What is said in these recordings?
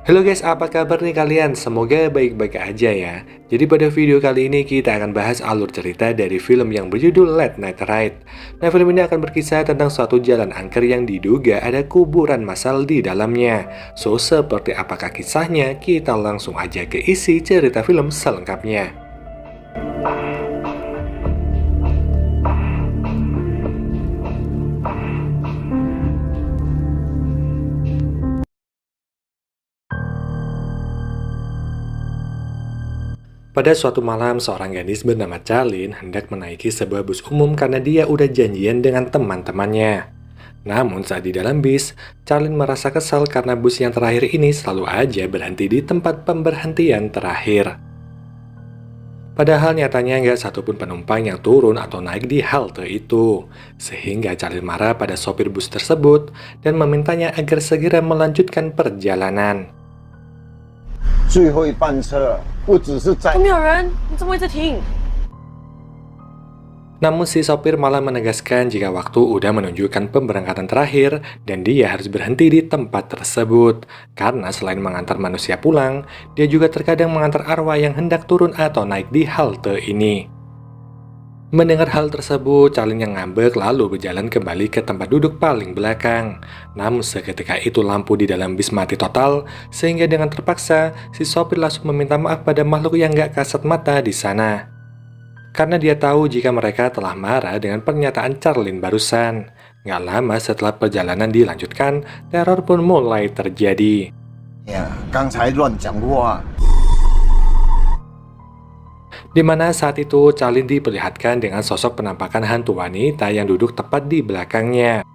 Halo guys, apa kabar nih kalian? Semoga baik-baik aja ya. Jadi pada video kali ini kita akan bahas alur cerita dari film yang berjudul Late Night Ride. Nah, film ini akan berkisah tentang suatu jalan angker yang diduga ada kuburan massal di dalamnya. So, seperti apakah kisahnya? Kita langsung aja ke isi cerita film selengkapnya. Pada suatu malam, seorang gadis bernama Charlene hendak menaiki sebuah bus umum karena dia udah janjian dengan teman-temannya. Namun saat di dalam bis, Charlene merasa kesal karena bus yang terakhir ini selalu aja berhenti di tempat pemberhentian terakhir. Padahal nyatanya nggak satupun penumpang yang turun atau naik di halte itu. Sehingga Charlene marah pada sopir bus tersebut dan memintanya agar segera melanjutkan perjalanan. 最后一班车不只是在都没有人，你怎么一直停？ Namun si sopir malah menegaskan jika waktu udah menunjukkan pemberangkatan terakhir dan dia harus berhenti di tempat tersebut. Karena selain mengantar manusia pulang, dia juga terkadang mengantar arwah yang hendak turun atau naik di halte ini. Mendengar hal tersebut, Charlene yang ngambek lalu berjalan kembali ke tempat duduk paling belakang. Namun seketika itu lampu di dalam bis mati total, sehingga dengan terpaksa si sopir langsung meminta maaf pada makhluk yang gak kasat mata di sana. Karena dia tahu jika mereka telah marah dengan pernyataan Charlene barusan. Gak lama setelah perjalanan dilanjutkan, teror pun mulai terjadi. 呀，刚才乱讲话。 Di mana saat itu Charlene diperlihatkan dengan sosok penampakan hantu wanita yang duduk tepat di belakangnya.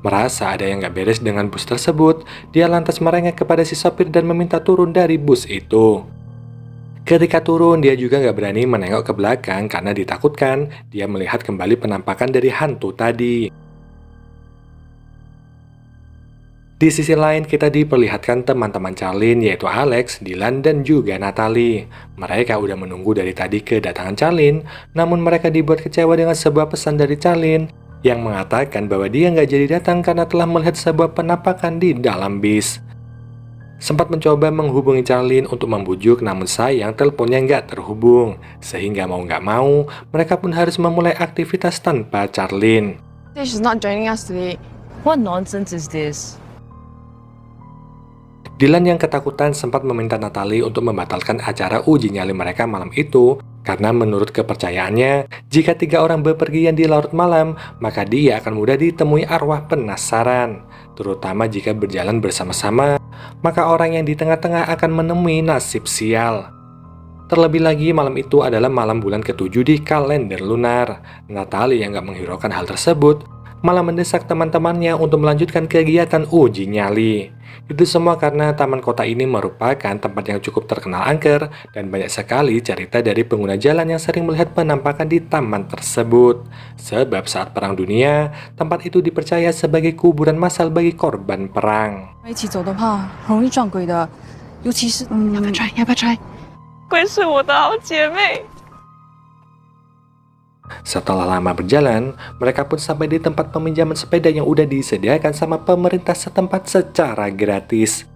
Merasa ada yang gak beres dengan bus tersebut, dia lantas merengek kepada si sopir dan meminta turun dari bus itu. Ketika turun, dia juga gak berani menengok ke belakang karena ditakutkan dia melihat kembali penampakan dari hantu tadi. Di sisi lain, kita diperlihatkan teman-teman Charlene yaitu Alex, Dylan, dan juga Natalie. Mereka udah menunggu dari tadi kedatangan Charlene, namun mereka dibuat kecewa dengan sebuah pesan dari Charlene yang mengatakan bahwa dia nggak jadi datang karena telah melihat sebuah penampakan di dalam bis. Sempat mencoba menghubungi Charlene untuk membujuk, namun sayang teleponnya nggak terhubung. Sehingga mau nggak mau, mereka pun harus memulai aktivitas tanpa Charlene. She's not joining us today. What nonsense is this? Dylan yang ketakutan sempat meminta Natalie untuk membatalkan acara uji nyali mereka malam itu karena menurut kepercayaannya, jika 3 orang bepergian di larut malam, maka dia akan mudah ditemui arwah penasaran. Terutama jika berjalan bersama-sama, maka orang yang di tengah-tengah akan menemui nasib sial. Terlebih lagi malam itu adalah malam bulan ke-7 di kalender lunar. Natalie yang gak menghiraukan hal tersebut, malah mendesak teman-temannya untuk melanjutkan kegiatan uji nyali. Itu semua karena taman kota ini merupakan tempat yang cukup terkenal angker dan banyak sekali cerita dari pengguna jalan yang sering melihat penampakan di taman tersebut. Sebab saat Perang Dunia, tempat itu dipercaya sebagai kuburan massal bagi korban perang. 一起走的话，很容易撞鬼的，尤其是要不要try？要不要try？鬼是我的好姐妹。 Setelah lama berjalan, mereka pun sampai di tempat peminjaman sepeda yang udah disediakan sama pemerintah setempat secara gratis.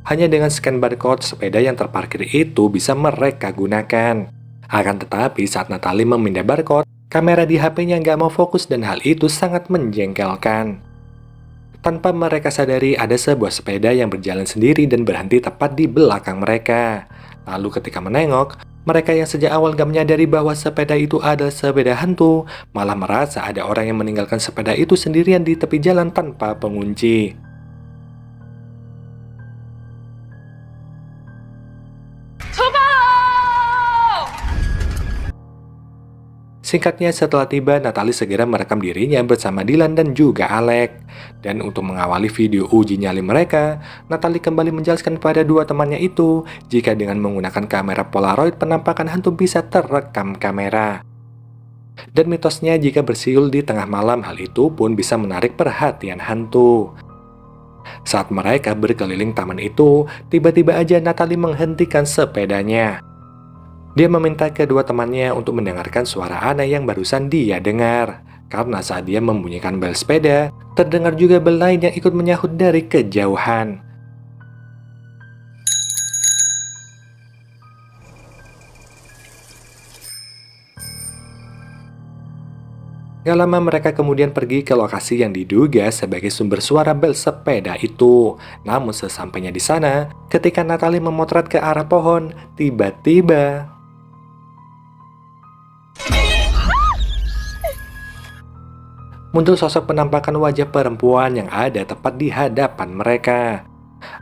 Hanya dengan scan barcode, sepeda yang terparkir itu bisa mereka gunakan. Akan tetapi saat Natalie memindai barcode, kamera di HP-nya nggak mau fokus dan hal itu sangat menjengkelkan. Tanpa mereka sadari, ada sebuah sepeda yang berjalan sendiri dan berhenti tepat di belakang mereka. Lalu ketika menengok, mereka yang sejak awal gak menyadari bahwa sepeda itu adalah sepeda hantu, malah merasa ada orang yang meninggalkan sepeda itu sendirian di tepi jalan tanpa pengunci. Singkatnya, setelah tiba, Natalie segera merekam dirinya bersama Dylan dan juga Alex. Dan untuk mengawali video uji nyali mereka, Natalie kembali menjelaskan kepada 2 temannya itu jika dengan menggunakan kamera Polaroid penampakan hantu bisa terekam kamera. Dan mitosnya jika bersiul di tengah malam, hal itu pun bisa menarik perhatian hantu. Saat mereka berkeliling taman itu, tiba-tiba aja Natalie menghentikan sepedanya. Dia meminta kedua temannya untuk mendengarkan suara aneh yang barusan dia dengar. karena saat dia membunyikan bel sepeda, terdengar juga bel lain yang ikut menyahut dari kejauhan. Gak lama mereka kemudian pergi ke lokasi yang diduga sebagai sumber suara bel sepeda itu. Namun sesampainya di sana, ketika Natalie memotret ke arah pohon, tiba-tiba muncul sosok penampakan wajah perempuan yang ada tepat di hadapan mereka.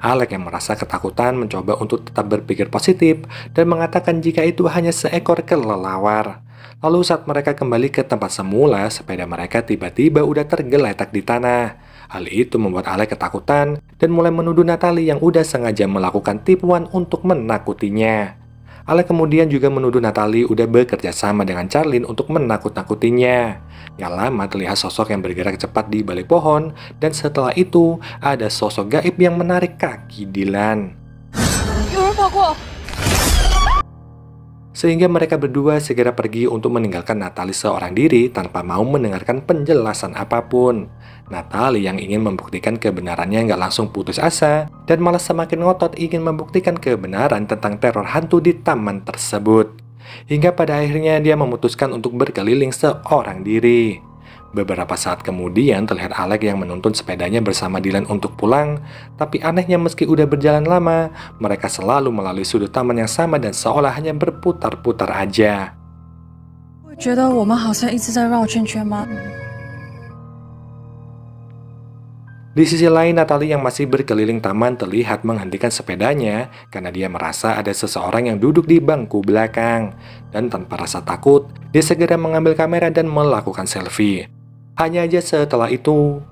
Alex yang merasa ketakutan mencoba untuk tetap berpikir positif dan mengatakan jika itu hanya seekor kelelawar. Lalu saat mereka kembali ke tempat semula, sepeda mereka tiba-tiba udah tergeletak di tanah. Hal itu membuat Alex ketakutan dan mulai menuduh Natalie yang udah sengaja melakukan tipuan untuk menakutinya. Alex kemudian juga menuduh Natalie udah bekerja sama dengan Charlene untuk menakut-nakutinya. Gak lama terlihat sosok yang bergerak cepat di balik pohon, dan setelah itu ada sosok gaib yang menarik kaki Dylan. Sehingga mereka berdua segera pergi untuk meninggalkan Natalie seorang diri tanpa mau mendengarkan penjelasan apapun. Natalie yang ingin membuktikan kebenarannya nggak langsung putus asa dan malah semakin ngotot ingin membuktikan kebenaran tentang teror hantu di taman tersebut. Hingga pada akhirnya dia memutuskan untuk berkeliling seorang diri. Beberapa saat kemudian terlihat Alex yang menuntun sepedanya bersama Dylan untuk pulang, tapi anehnya meski udah berjalan lama, mereka selalu melalui sudut taman yang sama dan seolah hanya berputar-putar aja. Di sisi lain, Natalie yang masih berkeliling taman terlihat menghentikan sepedanya karena dia merasa ada seseorang yang duduk di bangku belakang. Dan tanpa rasa takut, dia segera mengambil kamera dan melakukan selfie. Hanya aja setelah itu,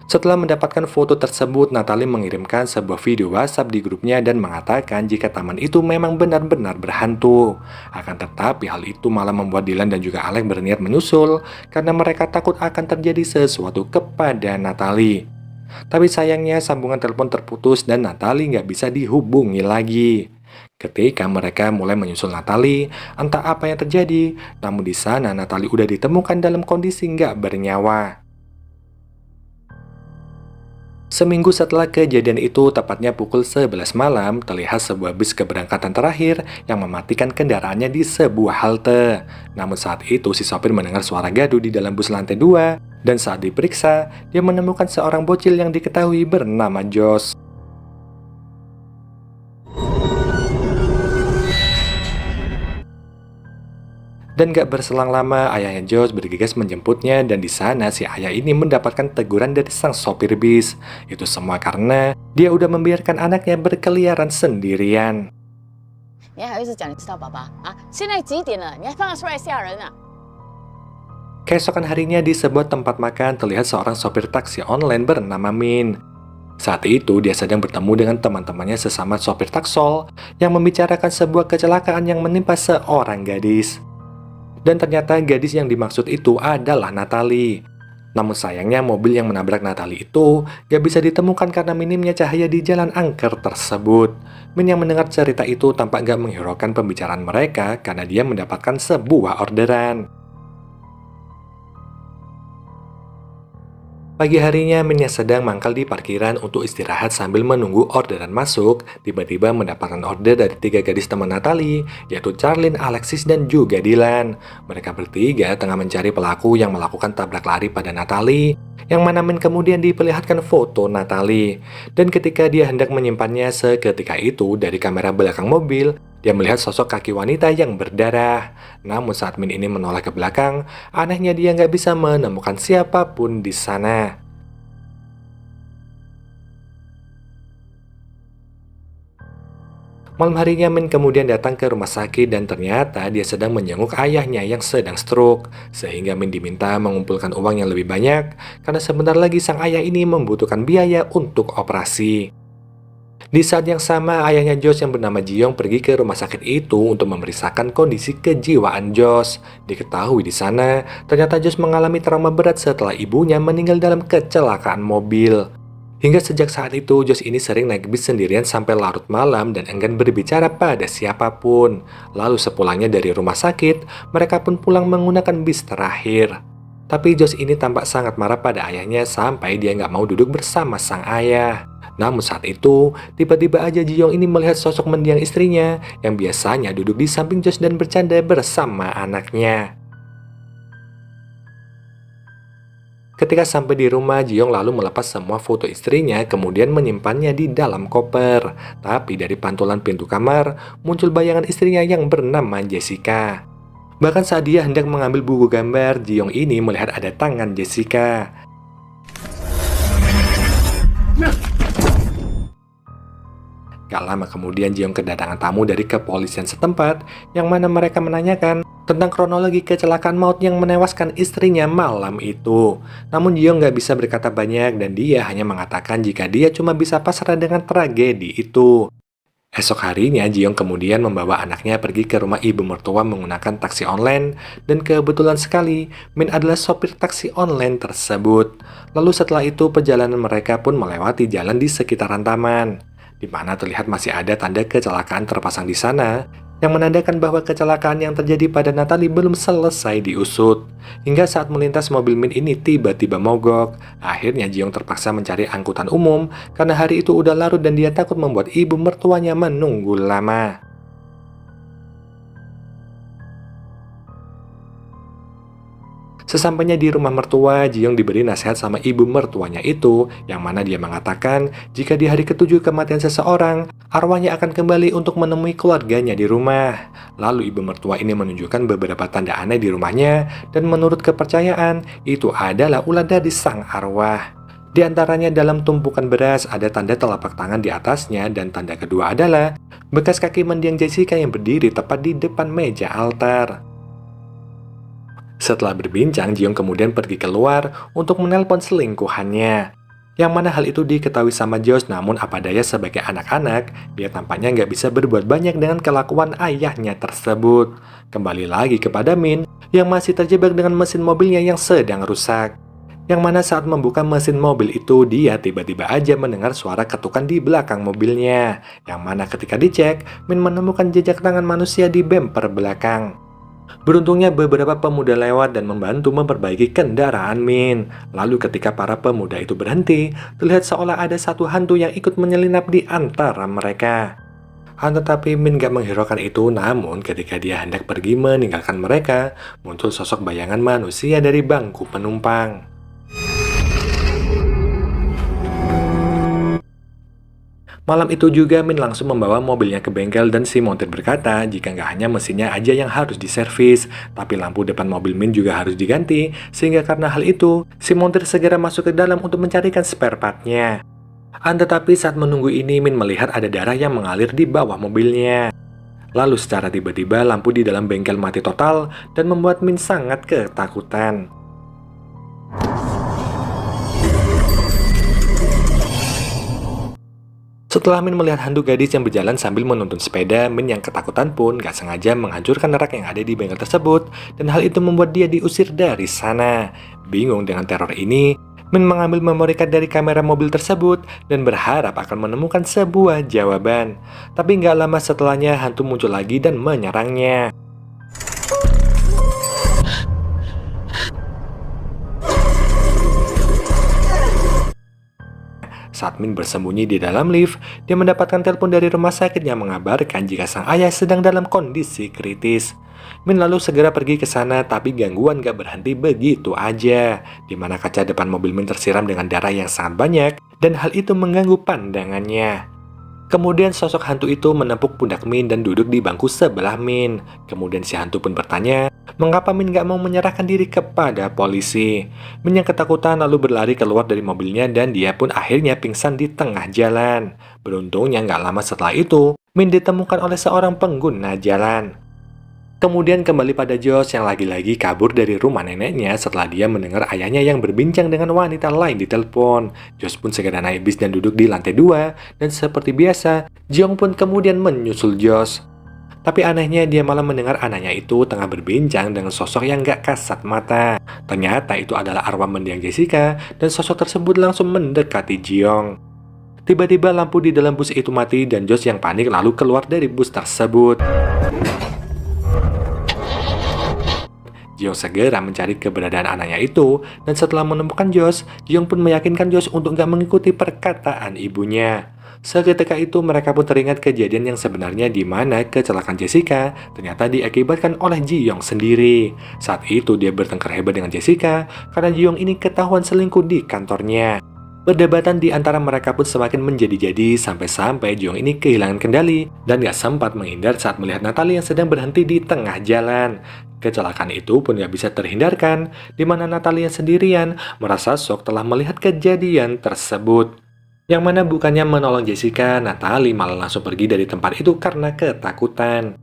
setelah mendapatkan foto tersebut, Natalie mengirimkan sebuah video WhatsApp di grupnya dan mengatakan jika taman itu memang benar-benar berhantu. Akan tetapi hal itu malah membuat Dylan dan juga Alex berniat menyusul karena mereka takut akan terjadi sesuatu kepada Natalie. Tapi sayangnya sambungan telepon terputus dan Natalie nggak bisa dihubungi lagi. Ketika mereka mulai menyusul Natalie, entah apa yang terjadi, namun di sana Natalie udah ditemukan dalam kondisi nggak bernyawa. Seminggu setelah kejadian itu, tepatnya pukul 11 malam, terlihat sebuah bus keberangkatan terakhir yang mematikan kendaraannya di sebuah halte. Namun saat itu, si sopir mendengar suara gaduh di dalam bus lantai 2, dan saat diperiksa, dia menemukan seorang bocil yang diketahui bernama Josh. Dan gak berselang lama, ayahnya Josh bergegas menjemputnya dan di sana si ayah ini mendapatkan teguran dari sang sopir bis. Itu semua karena dia udah membiarkan anaknya berkeliaran sendirian. Keesokan harinya di sebuah tempat makan terlihat seorang sopir taksi online bernama Min. Saat itu dia sedang bertemu dengan teman-temannya sesama sopir taksol yang membicarakan sebuah kecelakaan yang menimpa seorang gadis. Dan ternyata gadis yang dimaksud itu adalah Natalie. Namun sayangnya mobil yang menabrak Natalie itu gak bisa ditemukan karena minimnya cahaya di jalan angker tersebut. Min yang mendengar cerita itu tampak gak menghiraukan pembicaraan mereka karena dia mendapatkan sebuah orderan. Pagi harinya, Min yang sedang mangkal di parkiran untuk istirahat sambil menunggu orderan masuk, tiba-tiba mendapatkan order dari 3 gadis teman Natalie, yaitu Charlene, Alexis, dan juga Dylan. Mereka bertiga tengah mencari pelaku yang melakukan tabrak lari pada Natalie, yang mana Min kemudian diperlihatkan foto Natalie. Dan ketika dia hendak menyimpannya seketika itu dari kamera belakang mobil, dia melihat sosok kaki wanita yang berdarah. Namun saat Min ini menoleh ke belakang, anehnya dia nggak bisa menemukan siapapun di sana. Malam harinya Min kemudian datang ke rumah sakit dan ternyata dia sedang menjenguk ayahnya yang sedang stroke. Sehingga Min diminta mengumpulkan uang yang lebih banyak karena sebentar lagi sang ayah ini membutuhkan biaya untuk operasi. Di saat yang sama, ayahnya Josh yang bernama Jiyoung pergi ke rumah sakit itu untuk memeriksakan kondisi kejiwaan Josh. Diketahui di sana, ternyata Josh mengalami trauma berat setelah ibunya meninggal dalam kecelakaan mobil. Hingga sejak saat itu, Josh ini sering naik bis sendirian sampai larut malam dan enggan berbicara pada siapapun. Lalu sepulangnya dari rumah sakit, mereka pun pulang menggunakan bis terakhir. Tapi Josh ini tampak sangat marah pada ayahnya sampai dia nggak mau duduk bersama sang ayah. Namun saat itu, tiba-tiba aja Ji-young ini melihat sosok mendiang istrinya yang biasanya duduk di samping Josh dan bercanda bersama anaknya. Ketika sampai di rumah, Ji-young lalu melepas semua foto istrinya kemudian menyimpannya di dalam koper. Tapi dari pantulan pintu kamar, muncul bayangan istrinya yang bernama Jessica. Bahkan saat dia hendak mengambil buku gambar, Ji-young ini melihat ada tangan Jessica. Gak lama kemudian Ji-young kedatangan tamu dari kepolisian setempat, yang mana mereka menanyakan tentang kronologi kecelakaan maut yang menewaskan istrinya malam itu. Namun Ji-young gak bisa berkata banyak dan dia hanya mengatakan jika dia cuma bisa pasrah dengan tragedi itu. Esok harinya Ji-young kemudian membawa anaknya pergi ke rumah ibu mertua menggunakan taksi online, dan kebetulan sekali Min adalah sopir taksi online tersebut. Lalu setelah itu perjalanan mereka pun melewati jalan di sekitaran taman, di mana terlihat masih ada tanda kecelakaan terpasang di sana, yang menandakan bahwa kecelakaan yang terjadi pada Natalie belum selesai diusut. Hingga saat melintas, mobil Min ini tiba-tiba mogok. Akhirnya Ji-young terpaksa mencari angkutan umum karena hari itu udah larut dan dia takut membuat ibu mertuanya menunggu lama. Sesampainya di rumah mertua, Ji-young diberi nasihat sama ibu mertuanya itu, yang mana dia mengatakan jika di hari ke-7 kematian seseorang, arwahnya akan kembali untuk menemui keluarganya di rumah. Lalu ibu mertua ini menunjukkan beberapa tanda aneh di rumahnya, dan menurut kepercayaan, itu adalah ulah dari sang arwah. Di antaranya dalam tumpukan beras ada tanda telapak tangan di atasnya, dan tanda kedua adalah bekas kaki mendiang Jessica yang berdiri tepat di depan meja altar. Setelah berbincang, Ji-young kemudian pergi keluar untuk menelpon selingkuhannya. Yang mana hal itu diketahui sama Josh, namun apa daya sebagai anak-anak, dia tampaknya nggak bisa berbuat banyak dengan kelakuan ayahnya tersebut. Kembali lagi kepada Min, yang masih terjebak dengan mesin mobilnya yang sedang rusak. Yang mana saat membuka mesin mobil itu, dia tiba-tiba aja mendengar suara ketukan di belakang mobilnya. Yang mana ketika dicek, Min menemukan jejak tangan manusia di bemper belakang. Beruntungnya beberapa pemuda lewat dan membantu memperbaiki kendaraan Min. Lalu ketika para pemuda itu berhenti, terlihat seolah ada satu hantu yang ikut menyelinap di antara mereka. Tetapi Min gak menghiraukan itu, namun ketika dia hendak pergi meninggalkan mereka, muncul sosok bayangan manusia dari bangku penumpang. Malam itu juga Min langsung membawa mobilnya ke bengkel dan si montir berkata jika nggak hanya mesinnya aja yang harus diservis, tapi lampu depan mobil Min juga harus diganti, sehingga karena hal itu, si montir segera masuk ke dalam untuk mencarikan spare part-nya. Tetapi saat menunggu ini, Min melihat ada darah yang mengalir di bawah mobilnya. Lalu secara tiba-tiba lampu di dalam bengkel mati total dan membuat Min sangat ketakutan. Setelah Min melihat hantu gadis yang berjalan sambil menuntun sepeda, Min yang ketakutan pun gak sengaja menghancurkan rak yang ada di bengkel tersebut, dan hal itu membuat dia diusir dari sana. Bingung dengan teror ini, Min mengambil memory card dari kamera mobil tersebut dan berharap akan menemukan sebuah jawaban. Tapi gak lama setelahnya hantu muncul lagi dan menyerangnya. Saat Min bersembunyi di dalam lift, dia mendapatkan telepon dari rumah sakit yang mengabarkan jika sang ayah sedang dalam kondisi kritis. Min lalu segera pergi ke sana, tapi gangguan gak berhenti begitu aja, di mana kaca depan mobil Min tersiram dengan darah yang sangat banyak, dan hal itu mengganggu pandangannya. Kemudian sosok hantu itu menepuk pundak Min dan duduk di bangku sebelah Min. Kemudian si hantu pun bertanya, mengapa Min gak mau menyerahkan diri kepada polisi. Min yang ketakutan lalu berlari keluar dari mobilnya dan dia pun akhirnya pingsan di tengah jalan. Beruntungnya gak lama setelah itu, Min ditemukan oleh seorang pengguna jalan. Kemudian kembali pada Josh yang lagi-lagi kabur dari rumah neneknya setelah dia mendengar ayahnya yang berbincang dengan wanita lain di telepon. Josh pun segera naik bis dan duduk di lantai 2, dan seperti biasa, Ji-young pun kemudian menyusul Josh. Tapi anehnya dia malah mendengar anaknya itu tengah berbincang dengan sosok yang gak kasat mata. Ternyata itu adalah arwah mendiang Jessica dan sosok tersebut langsung mendekati Ji-young. Tiba-tiba lampu di dalam bus itu mati dan Josh yang panik lalu keluar dari bus tersebut. Ji-young segera mencari keberadaan anaknya itu, dan setelah menemukan Josh, Ji-young pun meyakinkan Josh untuk gak mengikuti perkataan ibunya. Seketika itu mereka pun teringat kejadian yang sebenarnya di mana kecelakaan Jessica ternyata diakibatkan oleh Ji-young sendiri. Saat itu dia bertengkar hebat dengan Jessica karena Ji-young ini ketahuan selingkuh di kantornya. Perdebatan di antara mereka pun semakin menjadi-jadi sampai-sampai Ji-young ini kehilangan kendali dan gak sempat menghindar saat melihat Natalie yang sedang berhenti di tengah jalan. Kecelakaan itu pun gak bisa terhindarkan, di mana Natalie yang sendirian merasa shock telah melihat kejadian tersebut. Yang mana bukannya menolong Jessica, Natalie malah langsung pergi dari tempat itu karena ketakutan.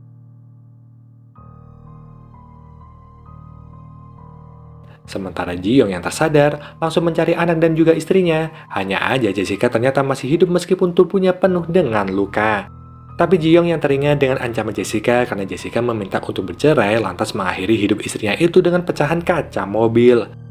Sementara Ji-young yang tersadar langsung mencari anak dan juga istrinya. Hanya aja Jessica ternyata masih hidup meskipun tubuhnya penuh dengan luka. Tapi Ji-young yang teringat dengan ancaman Jessica karena Jessica meminta untuk bercerai lantas mengakhiri hidup istrinya itu dengan pecahan kaca mobil.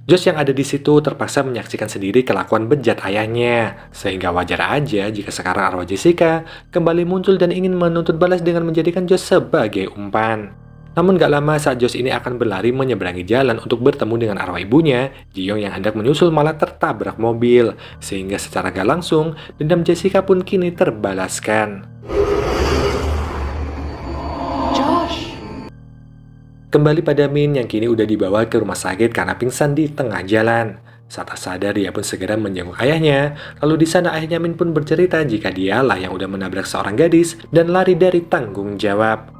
Josh yang ada di situ terpaksa menyaksikan sendiri kelakuan bejat ayahnya, sehingga wajar aja jika sekarang arwah Jessica kembali muncul dan ingin menuntut balas dengan menjadikan Josh sebagai umpan. Namun gak lama saat Josh ini akan berlari menyeberangi jalan untuk bertemu dengan arwah ibunya, Ji-young yang hendak menyusul malah tertabrak mobil, sehingga secara gak langsung dendam Jessica pun kini terbalaskan. Josh. Kembali pada Min yang kini udah dibawa ke rumah sakit karena pingsan di tengah jalan. Saat sadar dia pun segera menjenguk ayahnya, lalu di sana ayahnya Min pun bercerita jika dialah yang udah menabrak seorang gadis dan lari dari tanggung jawab.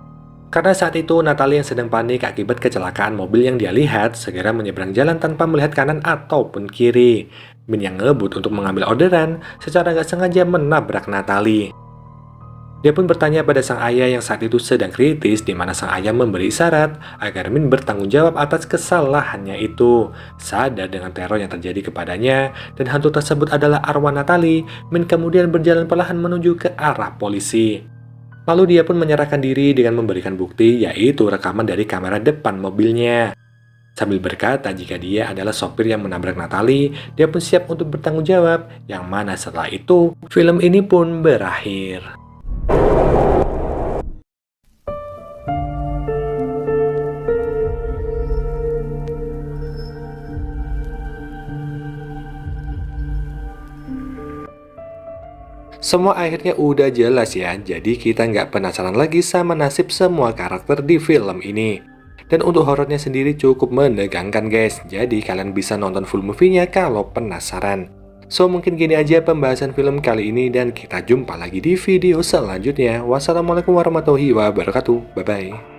Karena saat itu Natalie yang sedang panik akibat kecelakaan mobil yang dia lihat segera menyeberang jalan tanpa melihat kanan ataupun kiri. Min yang ngebut untuk mengambil orderan secara gak sengaja menabrak Natalie. Dia pun bertanya pada sang ayah yang saat itu sedang kritis di mana sang ayah memberi isyarat agar Min bertanggung jawab atas kesalahannya itu. Sadar dengan teror yang terjadi kepadanya dan hantu tersebut adalah arwah Natalie, Min kemudian berjalan perlahan menuju ke arah polisi. Lalu dia pun menyerahkan diri dengan memberikan bukti yaitu rekaman dari kamera depan mobilnya. Sambil berkata jika dia adalah sopir yang menabrak Natalie, dia pun siap untuk bertanggung jawab. Yang mana setelah itu, film ini pun berakhir. Semua akhirnya udah jelas ya, jadi kita nggak penasaran lagi sama nasib semua karakter di film ini. Dan untuk horornya sendiri cukup menegangkan guys, jadi kalian bisa nonton full movie-nya kalau penasaran. So mungkin gini aja pembahasan film kali ini dan kita jumpa lagi di video selanjutnya. Wassalamualaikum warahmatullahi wabarakatuh, bye-bye.